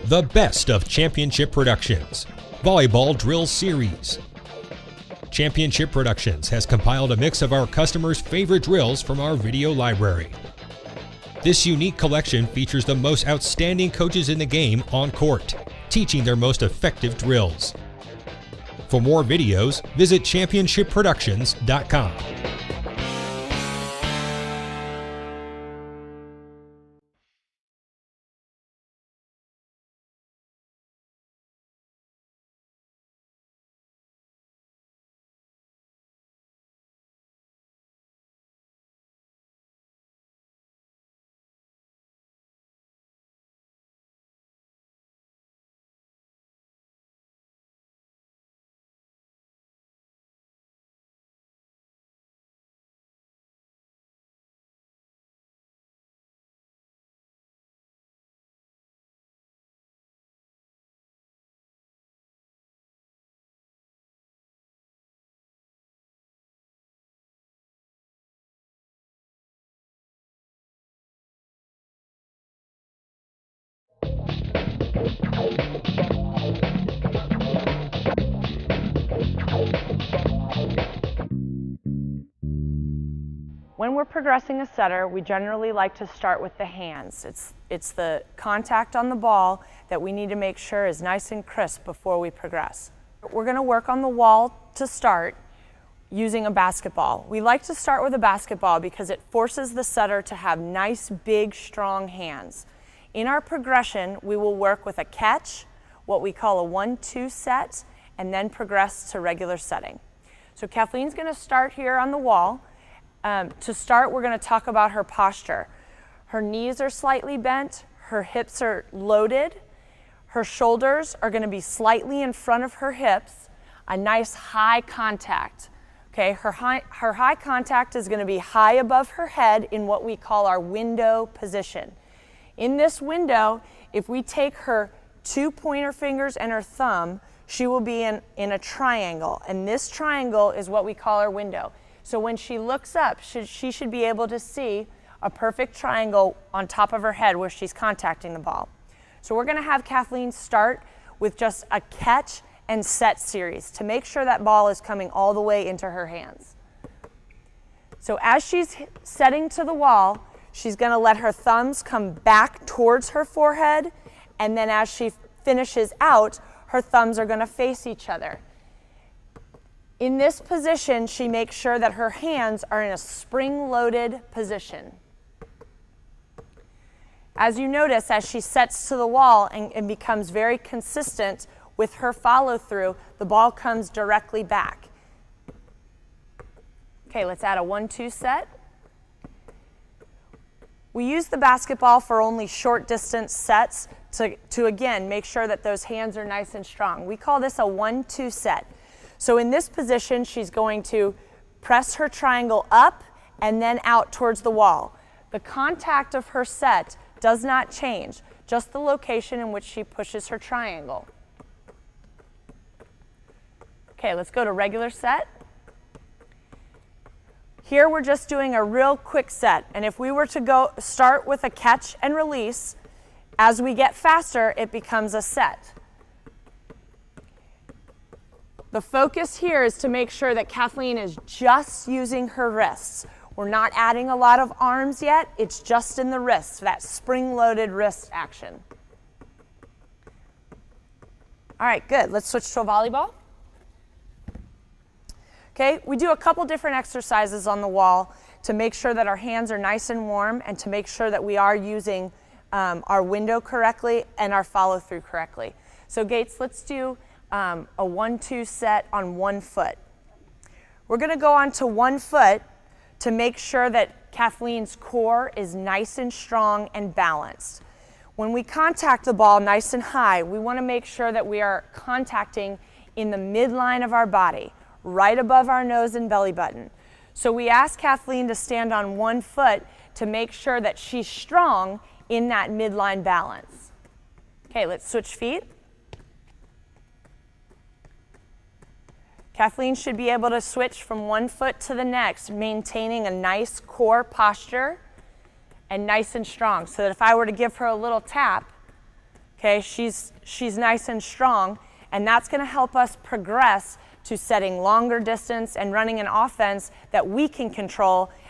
The best of Championship Productions, Volleyball Drill Series. Championship Productions has compiled a mix of our customers' favorite drills from our video library. This unique collection features the most outstanding coaches in the game on court, teaching their most effective drills. For more videos, visit championshipproductions.com. When we're progressing a setter, we generally like to start with the hands. It's the contact on the ball that we need to make sure is nice and crisp before we progress. We're going to work on the wall to start using a basketball. We like to start with a basketball because it forces the setter to have nice, big, strong hands. In our progression, we will work with a catch, what we call a 1-2 set, and then progress to regular setting. So Kathleen's going to start here on the wall. To start, we're going to talk about her posture. Her knees are slightly bent, her hips are loaded, her shoulders are going to be slightly in front of her hips, a nice high contact. Okay, her high contact is going to be high above her head in what we call our window position. In this window, if we take her 2 pointer fingers and her thumb, she will be in a triangle, and this triangle is what we call our window. So when she looks up, she should be able to see a perfect triangle on top of her head where she's contacting the ball. So we're going to have Kathleen start with just a catch and set series to make sure that ball is coming all the way into her hands. So as she's setting to the wall, she's going to let her thumbs come back towards her forehead, and then as she finishes out, her thumbs are going to face each other. In this position, she makes sure that her hands are in a spring-loaded position. As you notice, as she sets to the wall and becomes very consistent with her follow-through, the ball comes directly back. Okay, let's add a 1-2 set. We use the basketball for only short distance sets to again, make sure that those hands are nice and strong. We call this a 1-2 set. So in this position, she's going to press her triangle up and then out towards the wall. The contact of her set does not change, just the location in which she pushes her triangle. Okay, let's go to regular set. Here we're just doing a real quick set, and if we were to start with a catch and release, as we get faster, it becomes a set. The focus here is to make sure that Kathleen is just using her wrists. We're not adding a lot of arms yet, it's just in the wrists, that spring-loaded wrist action. All right, good. Let's switch to a volleyball. Okay, we do a couple different exercises on the wall to make sure that our hands are nice and warm and to make sure that we are using our window correctly and our follow-through correctly. So Gates, let's do a 1-2 set on 1 foot. We're going to go on to 1 foot to make sure that Kathleen's core is nice and strong and balanced. When we contact the ball nice and high, we want to make sure that we are contacting in the midline of our body, right above our nose and belly button. So we ask Kathleen to stand on 1 foot to make sure that she's strong in that midline balance. Okay, let's switch feet. Kathleen should be able to switch from 1 foot to the next, maintaining a nice core posture and nice and strong, so that if I were to give her a little tap, Okay, she's nice and strong, and that's going to help us progress to setting longer distance and running an offense that we can control